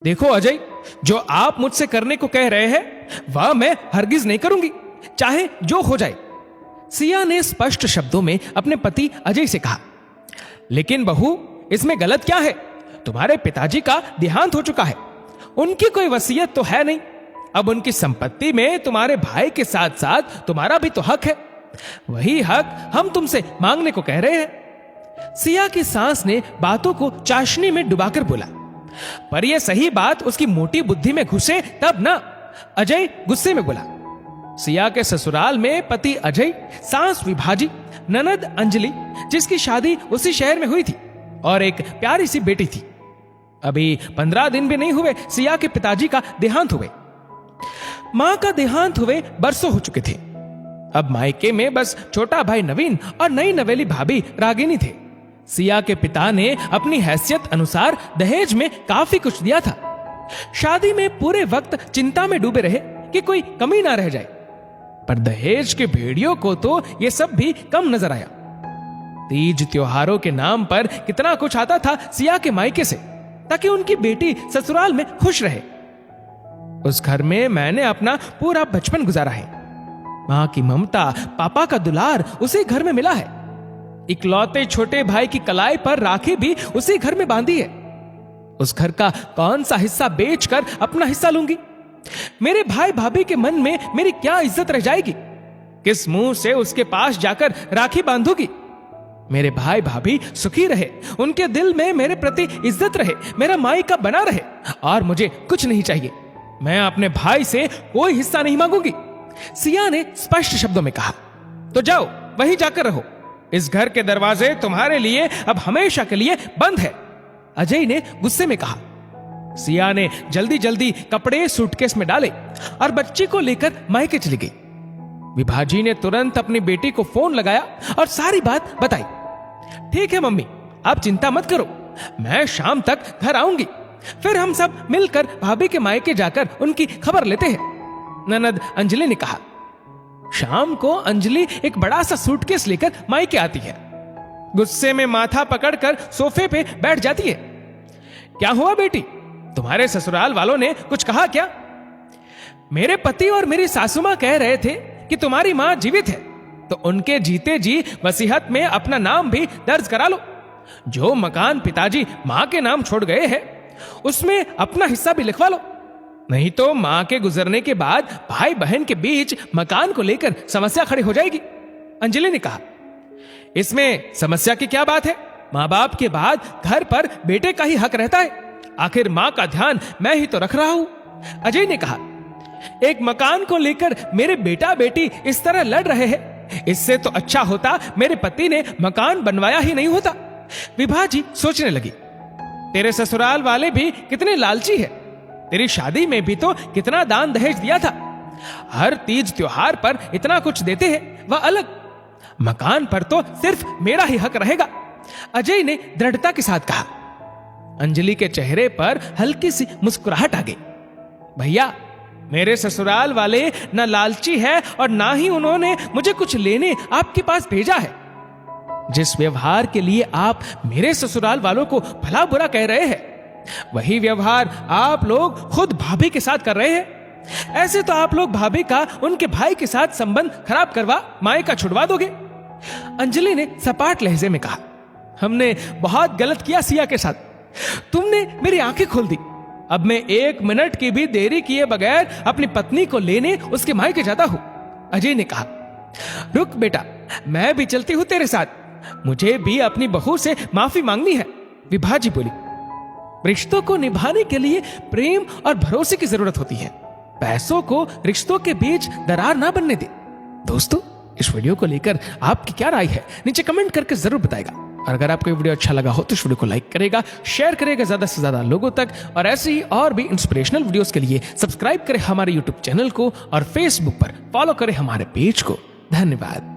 देखो अजय, जो आप मुझसे करने को कह रहे हैं वह मैं हरगिज नहीं करूंगी, चाहे जो हो जाए। सिया ने स्पष्ट शब्दों में अपने पति अजय से कहा। लेकिन बहू, इसमें गलत क्या है? तुम्हारे पिताजी का देहांत हो चुका है, उनकी कोई वसीयत तो है नहीं। अब उनकी संपत्ति में तुम्हारे भाई के साथ साथ तुम्हारा भी तो हक है। वही हक हम तुमसे मांगने को कह रहे हैं। सिया की सांस ने बातों को चाशनी में डुबाकर बोला। पर यह सही बात उसकी मोटी बुद्धि में घुसे तब ना। अजय गुस्से में बोला। सिया के ससुराल में पति अजय, सास विभाजी, ननद अंजलि, जिसकी शादी उसी शहर में हुई थी, और एक प्यारी सी बेटी थी। अभी 15 दिन भी नहीं हुए सिया के पिताजी का देहांत हुए। मां का देहांत हुए बरसों हो चुके थे। अब मायके में बस छोटा भाई नवीन और नई नवेली भाभी रागिनी थे। सिया के पिता ने अपनी हैसियत अनुसार दहेज में काफी कुछ दिया था। शादी में पूरे वक्त चिंता में डूबे रहे कि कोई कमी ना रह जाए। पर दहेज के भेड़ियों को तो यह सब भी कम नजर आया। तीज त्योहारों के नाम पर कितना कुछ आता था सिया के मायके से, ताकि उनकी बेटी ससुराल में खुश रहे। उस घर में मैंने अपना पूरा बचपन गुजारा है। मां की ममता, पापा का दुलार उसी घर में मिला है। इकलौते छोटे भाई की कलाई पर राखी भी उसी घर में बांधी है। उस घर का कौन सा हिस्सा बेचकर अपना हिस्सा लूंगी? मेरे भाई भाभी के मन में मेरी क्या इज्जत रह जाएगी? किस मुंह से उसके पास जाकर राखी बांधूंगी? मेरे भाई भाभी सुखी रहे, उनके दिल में मेरे प्रति इज्जत रहे, मेरा मायका बना रहे, और मुझे कुछ नहीं चाहिए। मैं अपने भाई से कोई हिस्सा नहीं मांगूंगी। सिया ने स्पष्ट शब्दों में कहा। तो जाओ, वहीं जाकर रहो। इस घर के दरवाजे तुम्हारे लिए अब हमेशा के लिए बंद है, अजय ने गुस्से में कहा। सिया ने जल्दी जल्दी कपड़े सूटकेस में डाले और बच्ची को लेकर मायके चली गई। विभाजी ने तुरंत अपनी बेटी को फोन लगाया और सारी बात बताई। ठीक है मम्मी, आप चिंता मत करो, मैं शाम तक घर आऊंगी। फिर हम सब मिलकर भाभी के मायके जाकर उनकी खबर लेते हैं, ननद अंजलि ने कहा। शाम को अंजलि एक बड़ा सा सूटकेस लेकर मायके आती है। गुस्से में माथा पकड़कर सोफे पे बैठ जाती है। क्या हुआ बेटी, तुम्हारे ससुराल वालों ने कुछ कहा क्या? मेरे पति और मेरी सासू मां कह रहे थे कि तुम्हारी मां जीवित है, तो उनके जीते जी वसीयत में अपना नाम भी दर्ज करा लो। जो मकान पिताजी मां के नाम छोड़ गए हैं, उसमें अपना हिस्सा भी लिखवा लो। नहीं तो मां के गुजरने के बाद भाई बहन के बीच मकान को लेकर समस्या खड़ी हो जाएगी, अंजलि ने कहा। इसमें समस्या की क्या बात है? मां बाप के बाद घर पर बेटे का ही हक रहता है। आखिर मां का ध्यान मैं ही तो रख रहा हूं, अजय ने कहा। एक मकान को लेकर मेरे बेटा बेटी इस तरह लड़ रहे हैं, इससे तो अच्छा होता मेरे पति ने मकान बनवाया ही नहीं होता। विभाजी सोचने लगी। तेरे ससुराल वाले भी कितने लालची है। तेरी शादी में भी तो कितना दान दहेज दिया था। हर तीज त्योहार पर इतना कुछ देते हैं, वह अलग। मकान पर तो सिर्फ मेरा ही हक रहेगा, अजय ने दृढ़ता के साथ कहा। अंजलि के चेहरे पर हल्की सी मुस्कुराहट आ गई। भैया, मेरे ससुराल वाले न लालची है और ना ही उन्होंने मुझे कुछ लेने आपके पास भेजा है। जिस व्यवहार के लिए आप मेरे ससुराल वालों को भला बुरा कह रहे हैं, वही व्यवहार आप लोग खुद भाभी के साथ कर रहे हैं। ऐसे तो आप लोग भाभी का उनके भाई के साथ संबंध खराब करवा मायका छुड़वा दोगे, अंजलि ने सपाट लहजे में कहा। हमने बहुत गलत किया सिया के साथ, तुमने मेरी आंखें खोल दी। अब मैं 1 मिनट की भी देरी किए बगैर अपनी पत्नी को लेने उसके मायके जाता हूं, अजय ने कहा। रुक बेटा, मैं भी चलती हूं तेरे साथ, मुझे भी अपनी बहू से माफी मांगनी है, विभाजी बोली। रिश्तों को निभाने के लिए प्रेम और भरोसे की जरूरत होती है। पैसों को रिश्तों के बीच दरार ना बनने दे। दोस्तों, इस वीडियो को लेकर आपकी क्या राय है, नीचे कमेंट करके जरूर बताएगा। और अगर आपको ये वीडियो अच्छा लगा हो तो इस वीडियो को लाइक करेगा, शेयर करेगा ज्यादा से ज्यादा लोगों तक, और ऐसे ही और भी इंस्पिरेशनल वीडियोस के लिए सब्सक्राइब करें हमारे यूट्यूब चैनल को और फेसबुक पर फॉलो करें हमारे पेज को। धन्यवाद।